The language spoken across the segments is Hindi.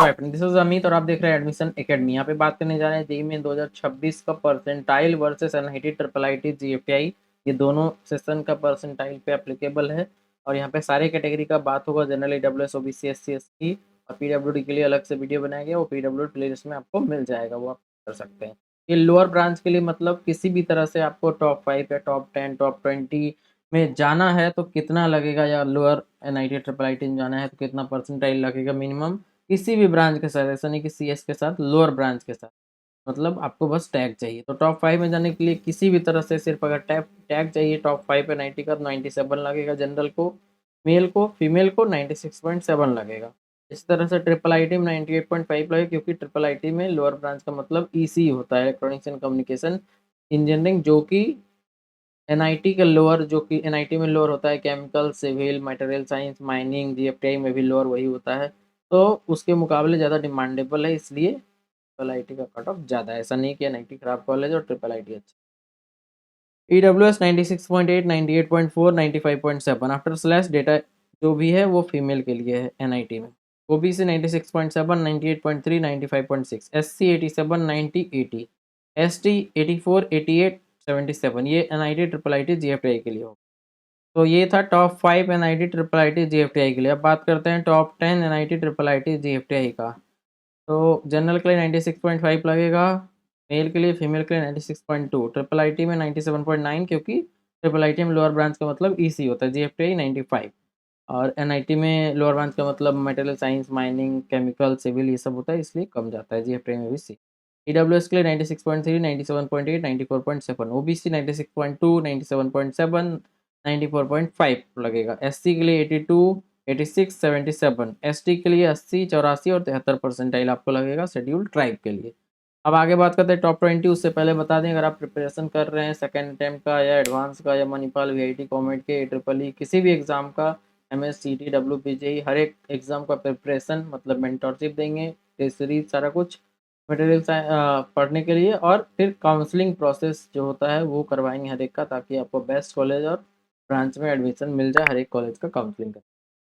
दिस इज अमित और आप देख रहे हैं एडमिशन एकेडमी। यहाँ पे बात करने जा रहे हैं जेईई में 2026 का percentile versus NIT triple IT GFTI. ये दोनों सेशन का परसेंटाइल पे एप्लीकेबल है और यहाँ पे सारे कैटेगरी का बात होगा, general EWS OBC SC ST और पीडब्ल्यूडी के लिए अलग से वीडियो बनाया गया, वो पीडब्ल्यूडी प्लेलिस्ट में आपको मिल जाएगा, वो आप कर सकते हैं। ये लोअर ब्रांच के लिए मतलब किसी भी तरह से आपको टॉप 5 या टॉप 10 टॉप 20 में जाना है तो कितना लगेगा, या लोअर एनआईटी ट्रिपल आईटी में जाना है तो कितना परसेंटाइल लगेगा मिनिमम, किसी भी ब्रांच के साथ, ऐसा नहीं कि सीएस के साथ, लोअर ब्रांच के साथ। मतलब आपको बस टैग चाहिए। तो टॉप 5 में जाने के लिए किसी भी तरह से सिर्फ अगर टैग चाहिए टॉप 5 पे 90 का तो 97 लगेगा जनरल को, मेल को, फीमेल को 96.7 लगेगा। इस तरह से ट्रिपल आईटी में 98.5 लगेगा, क्योंकि ट्रिपल आईटी में लोअर ब्रांच का मतलब ईसी होता है, इलेक्ट्रॉनिक्स एंड कम्युनिकेशन इंजीनियरिंग, जो कि एनआईटी का लोअर, जो कि एनआईटी में लोअर होता है chemical, civil, material science, mining, GFTI में भी लोअर वही होता है। तो उसके मुकाबले ज़्यादा डिमांडेबल है, इसलिए ट्रिपल आईटी का कट ऑफ ज़्यादा है। ऐसा नहीं कि एनआईटी खराब कॉलेज और ट्रिपल आईटी अच्छा। ईडब्ल्यूएस 96.8, 98.4, 95.7 आफ्टर स्लैश डेटा जो भी है वो फीमेल के लिए है एनआईटी में। OBC 96.7, 98.3, 95.6, SC 87, 90, 80, ST 84, 88, 77। ये एनआईटी ट्रिपल आईटी जीएफटीआई के लिए हो। तो ये था top 5 NIT triple IT GFTI के लिए। अब बात करते हैं top 10 NIT triple IT GFTI का। तो जनरल के लिए 96.5 लगेगा, मेल के लिए, फीमेल के लिए 96.2, ट्रिपल आईटी में 97.9, क्योंकि ट्रिपल आईटी में लोअर ब्रांच का मतलब ईसी होता है, जीएफटीआई 95, और एनआईटी में लोअर ब्रांच का मतलब material science, mining, chemical, civil ये सब होता है, इसलिए कम जाता है, जीएफटीआई में भी सी। ईडब्ल्यूएस के लिए 96.3, 97.8, 94.7, ओबीसी 96.2, 97.7, 94.5 लगेगा। एससी के लिए 82, 86, 77, एसटी के लिए 80, 84 और 73 परसेंटाइल आपको लगेगा शेड्यूल ट्राइब के लिए। अब आगे बात करते हैं टॉप 20। उससे पहले बता दें, अगर आप प्रिपरेशन कर रहे हैं सेकेंड अटेम्प्ट का या एडवांस का या मणिपाल वीआईटी कॉमेट के ट्रिपल ई किसी भी एग्जाम का, एमएससीटी डब्ल्यूपीजेई हर एक एग्जाम का प्रिपरेशन मतलब मेंटरशिप देंगे, टेस्ट सीरीज सारा कुछ मटेरियल पढ़ने के लिए, और फिर काउंसलिंग प्रोसेस जो होता है वो करवाएंगे हर एक का, ताकि आपको बेस्ट कॉलेज और ब्रांच में एडमिशन मिल जाए, हर एक कॉलेज का काउंसलिंग कर।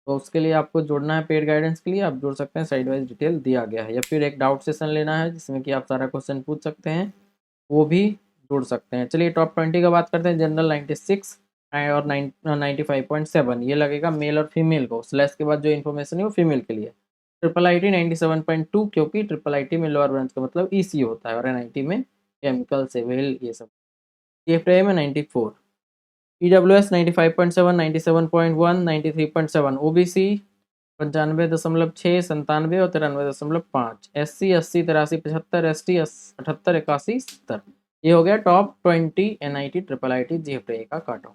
तो उसके लिए आपको जुड़ना है, पेड गाइडेंस के लिए आप जुड़ सकते हैं, साइड वाइज डिटेल दिया गया है, या फिर एक डाउट सेशन लेना है जिसमें कि आप सारा क्वेश्चन पूछ सकते हैं, वो भी जुड़ सकते हैं। चलिए टॉप 20 का बात करते हैं। जनरल 96 और 95.7 ये लगेगा मेल और फीमेल को, स्लैश के बाद जो इन्फॉर्मेशन है वो फीमेल के लिए। ट्रिपल आईटी 97.2, क्योंकि ट्रिपल आईटी में लोअर ब्रांच का मतलब ईसी होता है, और एनआईटी में केमिकल, सिविल ये सब। जीएफटीआई में 94, ईडब्ल्यूएस 95.7, 97.1, 93.7, ओबीसी 95.6, 97 और 93.5, एससी 80, 83, 75, एसटी 78, 81, 70। ये हो गया top 20 NIT triple IT GFTI का कट ऑफ।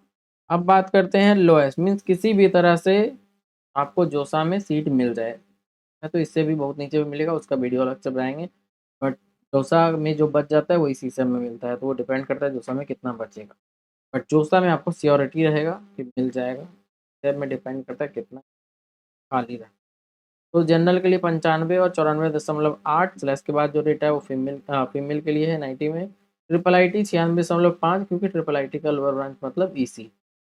अब बात करते हैं लोएस्ट, मीन्स किसी भी तरह से आपको जोसा में सीट मिल जाए, तो इससे भी बहुत नीचे में मिलेगा, उसका वीडियो अलग से बनाएंगे, बट जोसा में जो बच जाता है वो इसी समय में मिलता है, तो वो डिपेंड करता है जोसा में कितना बचेगा, बट जोसा में आपको श्योरिटी रहेगा कि मिल जाएगा, शेयर में डिपेंड करता है कितना खाली रहा। तो जनरल के लिए 95 और 94.8, स्लैश के बाद जो डेटा है वो फीमेल के लिए है 90 में। ट्रिपल आईटी 96.5, क्योंकि ट्रिपल आईटी का लोअर ब्रांच मतलब EC.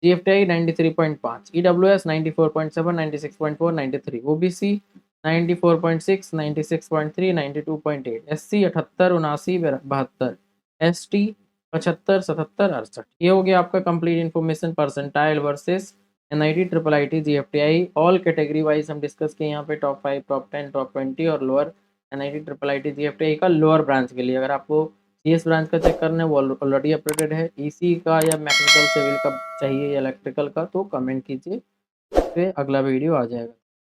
GFTI 93.5, EWS 94.7, 96.4, 93, OBC 94.6, 96.3, 92.8, SC 78, 79, 72, ST 75, 77, 68। ये हो गया आपका complete information percentile versus NIT triple IT GFTI. All category wise हम डिस्कस किए यहाँ पे, टॉप 5, टॉप 10, टॉप 20 और lower NIT triple IT GFTI का लोअर ब्रांच के लिए। अगर आपको सीएस ब्रांच का चेक करना है वो ऑलरेडी अपडेटेड है, ईसी का या मैकेनिकल सिविल का चाहिए या इलेक्ट्रिकल का तो कमेंट कीजिए, फिर अगला वीडियो आ जाएगा।